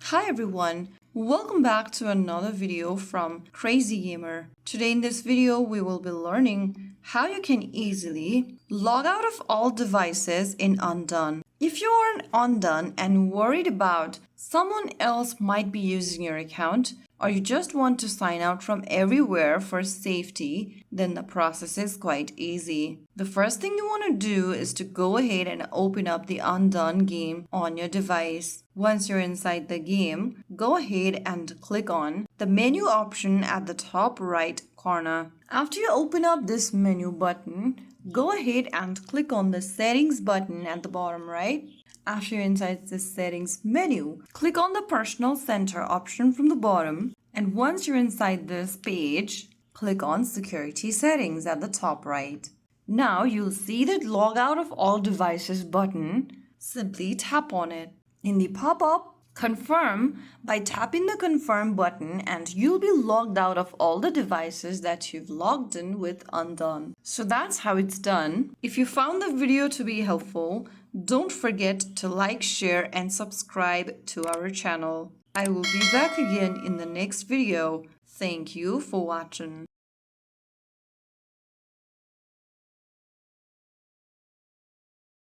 Hi everyone, welcome back to another video from Crazy Gamer. Today in this video we will be learning how you can easily log out of all devices in Undawn. If you are in Undawn and worried about someone else might be using your account, or you just want to sign out from everywhere for safety, then the process is quite easy. The first thing you want to do is to go ahead and open up the Undawn game on your device. Once you're inside the game, go ahead and click on the menu option at the top right corner. After you open up this menu button, go ahead and click on the settings button at the bottom right. After you're inside the settings menu, click on the personal center option from the bottom, and once you're inside this page, click on security settings at the top right. Now you'll see the log out of all devices button. Simply tap on it. In the pop-up, confirm by tapping the confirm button and you'll be logged out of all the devices that you've logged in with Undawn. So that's how it's done. If you found the video to be helpful, don't forget to like, share and subscribe to our channel. I will be back again in the next video. Thank you for watching.